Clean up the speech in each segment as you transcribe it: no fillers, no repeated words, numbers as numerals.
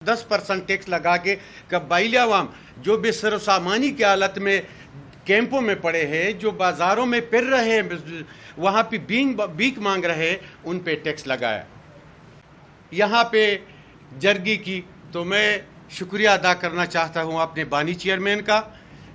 10% tax लगा के कबाइली अवाम जो बेसर सामानी की हालत में कैंपों में पड़े हैं, जो बाज़ारों में फिर रहे हैं, वहाँ पे भीख मांग रहे हैं, उन पे टैक्स लगाया। यहाँ पे जरगी की तो मैं शुक्रिया अदा करना चाहता हूँ अपने बानी चेयरमैन का,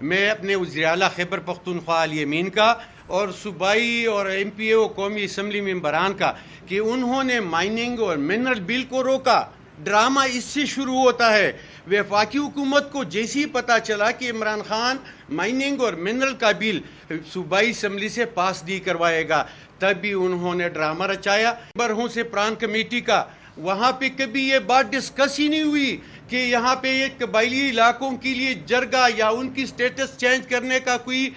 मैं अपने वज़ीर आला खैबर पख्तूनख्वा अल यमीन का और सूबाई और MPA कौमी असम्बली मेंबरान का कि उन्होंने माइनिंग और मिनरल बिल को रोका। ड्रामा इससे शुरू होता है। वफाकी हुकूमत को जैसे ही पता चला कि इमरान खान माइनिंग और मिनरल का बिल सूबाई असम्बली से पास नहीं करवाएगा, तभी उन्होंने ड्रामा रचाया। बरहों से प्रांत कमेटी का वहाँ पे कभी ये बात डिस्कस ही नहीं हुई कि यहाँ पे एक कबाइली इलाकों के लिए जरगा या उनकी स्टेटस चेंज करने का कोई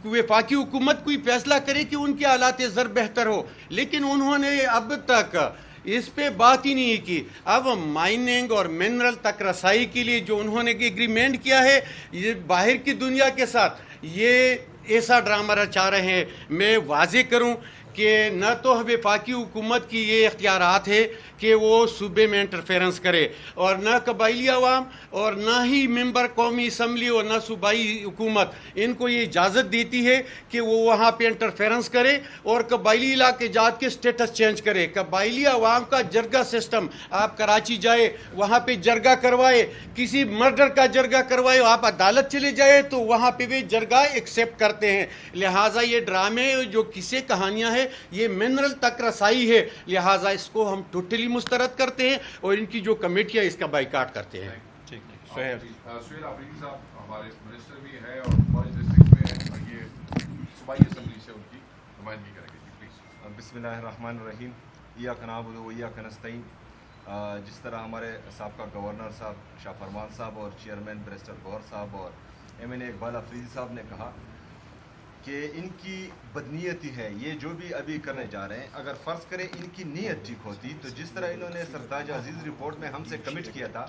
वफाकी हुकूमत कोई फैसला करे कि उनके हालात ज़र बेहतर हो, लेकिन उन्होंने अब तक इस पे बात ही नहीं की। अब माइनिंग और मिनरल तक रसाई के लिए जो उन्होंने एग्रीमेंट किया है, ये बाहर की दुनिया के साथ ये ऐसा ड्रामा रचा रहे हैं। मैं वाजे करूं कि न तो वफाकी हुकूमत की ये इख्तियारात है कि वो सूबे में इंटरफेरेंस करे, और न कबाइली अवाम और न ही मेंबर कौमी असम्बली और न सूबाई हुकूमत इनको ये इजाज़त देती है कि वो वहाँ पे इंटरफेरेंस करे और कबाइली इलाके जात के स्टेटस चेंज करे। कबाइली अवाम का जरगा सिस्टम, आप कराची जाए वहाँ पे जरगा करवाए, किसी मर्डर का जरगा करवाए, आप अदालत चले जाए तो वहाँ पे वे जरगा एक्सेप्ट करते हैं। लिहाजा ये ड्रामे जो किस्से कहानियाँ हैं, ये मिनरल तक रसाई है, लिहाजा इसको हम टोटली मुस्तरद करते हैं और इनकी जो कमेटियाँ इसका बाइकाट करते हैं। ठीक है, सुहेल आफरीदी साहब हमारे मिनिस्टर भी हैं और फॉरेस्ट डिस्ट्रिक्ट में हैं, और ये सूबाई असम्बली से उनकी नुमाइंदगी करेंगे। प्लीज़। बिस्मिल्लाहिर्रहमानिर्रहीम, इय्याका नअबुदु व इय्याका नस्तईन। जिस तरह हमारे साबका गवर्नर साहब शाह फरमान साहब और चेयरमैन बैरिस्टर गौहर साहब और MNA इकबाल आफरीदी साहब ने कहा कि इनकी बदनीयती है, ये जो भी अभी करने जा रहे हैं, अगर फ़र्ज़ करें इनकी नीयत ठीक होती तो जिस तरह इन्होंने सरताज अजीज़ रिपोर्ट में हमसे कमिट किया था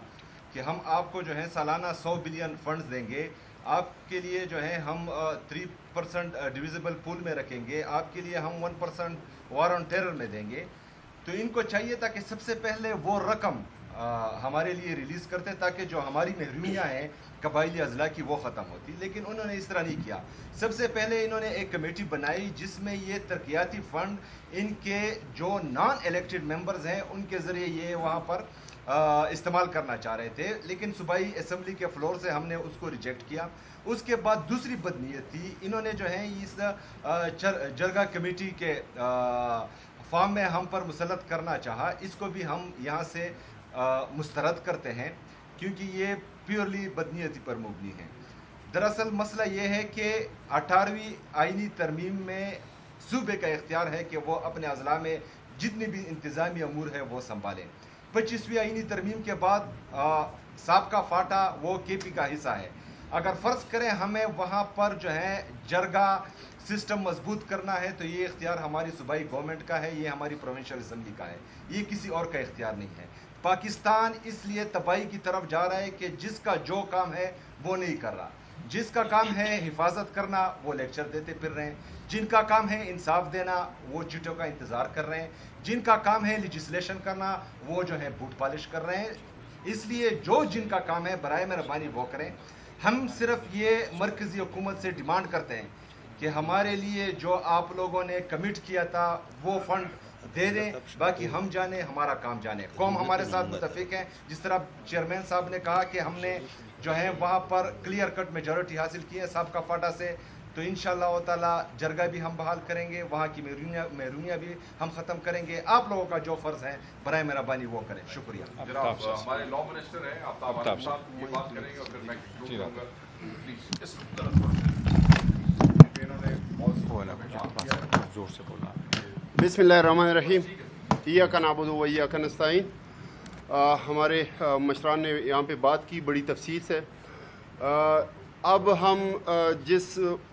कि हम आपको जो है सालाना 100 बिलियन फंड्स देंगे, आपके लिए जो है हम 3% डिविजिबल पूल में रखेंगे, आपके लिए हम 1% वार ऑन टेरर में देंगे, तो इनको चाहिए था कि सबसे पहले वो रकम हमारे लिए रिलीज़ करते ताकि जो हमारी महरूमियाँ हैं कबाइली अजला की वो ख़त्म होती। लेकिन उन्होंने इस तरह नहीं किया। सबसे पहले इन्होंने एक कमेटी बनाई जिसमें ये तरक्याती फ़ंड इनके जो नॉन इलेक्टेड मेंबर्स हैं उनके ज़रिए ये वहाँ पर इस्तेमाल करना चाह रहे थे, लेकिन सूबाई असम्बली के फ्लोर से हमने उसको रिजेक्ट किया। उसके बाद दूसरी बदनीयत थी, इन्होंने जो है इस जरगा कमेटी के फॉर्म में हम पर मुसलत करना चाहा। इसको भी हम यहाँ से मुस्तरद करते हैं क्योंकि ये प्योरली बदनीयती पर मुबनी है। दरअसल मसला ये है कि 18वीं आइनी तरमीम में सूबे का इख्तियार है कि वो अपने अजला में जितनी भी इंतज़ामी अमूर है वो संभालें। 25वीं आइनी तरमीम के बाद साबका फाटा वो KP का हिस्सा है। अगर फ़र्ज़ करें हमें वहाँ पर जो है जरगा सिस्टम मजबूत करना है तो ये इख्तियार हमारी सूबाई गवर्नमेंट का है, ये हमारी प्रोविंशियल असम्बली का है, ये किसी और का इख्तियार नहीं है। पाकिस्तान इसलिए तबाही की तरफ जा रहा है कि जिसका जो काम है वो नहीं कर रहा। जिसका काम है हिफाजत करना वो लेक्चर देते फिर रहे हैं, जिनका काम है इंसाफ देना वो चिट्ठों का इंतज़ार कर रहे हैं, जिनका काम है लेजिस्लेशन करना वो जो है बूट पॉलिश कर रहे हैं। इसलिए जो जिनका काम है बराए मेहरबानी वो करें। हम सिर्फ ये मरकज़ी हुकूमत से डिमांड करते हैं कि हमारे लिए जो आप लोगों ने कमिट किया था वो फंड दे दें, बाकी हम जाने हमारा काम जाने। कौम हमारे साथ मुतफिक है। जिस तरह चेयरमैन साहब ने कहा कि हमने जो है वहाँ पर क्लियर कट मेजॉरिटी हासिल की है साबका फाटा से, तो इंशाअल्लाह ताला जरगा भी हम बहाल करेंगे, वहाँ की महरूमियाँ भी हम ख़त्म करेंगे। आप लोगों का जो फ़र्ज़ है बराए मेहरबानी वो करें। शुक्रिया। जनाब हमारे लॉ मिनिस्टर हैं आफ्ताब साहब ये बात करेंगे और फिर मैं जोर से बोला। बिस्मिल्लाहिर्रहमानिर्रहीम, इय्याका नअबुदु व इय्याका नस्तईन। हमारे मशरान ने यहाँ पे बात की बड़ी तफसील से। अब हम जिस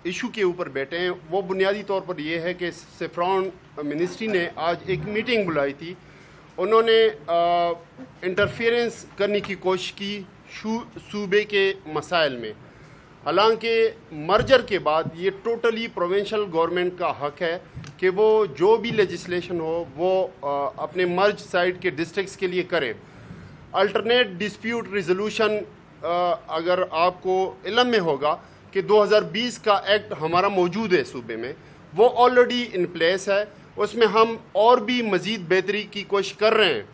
इशू के ऊपर बैठे हैं वो बुनियादी तौर पर ये है कि सेफ्रॉन मिनिस्ट्री ने आज एक मीटिंग बुलाई थी। उन्होंने इंटरफेरेंस करने की कोशिश की सूबे के मसाइल में, हालांकि मर्जर के बाद ये टोटली प्रोविंशियल गवर्नमेंट का हक है कि वो जो भी लेजिस्लेशन हो वो अपने मर्ज साइड के डिस्ट्रिक्ट्स के लिए करे। الٹرنیٹ ڈسپیوٹ ریزولوشن اگر آپ کو علم میں ہوگا کہ 2020 کا ایکٹ ہمارا موجود ہے صوبے میں، وہ آلریڈی ان پلیس ہے، اس میں ہم اور بھی مزید بہتری کی کوشش کر رہے ہیں.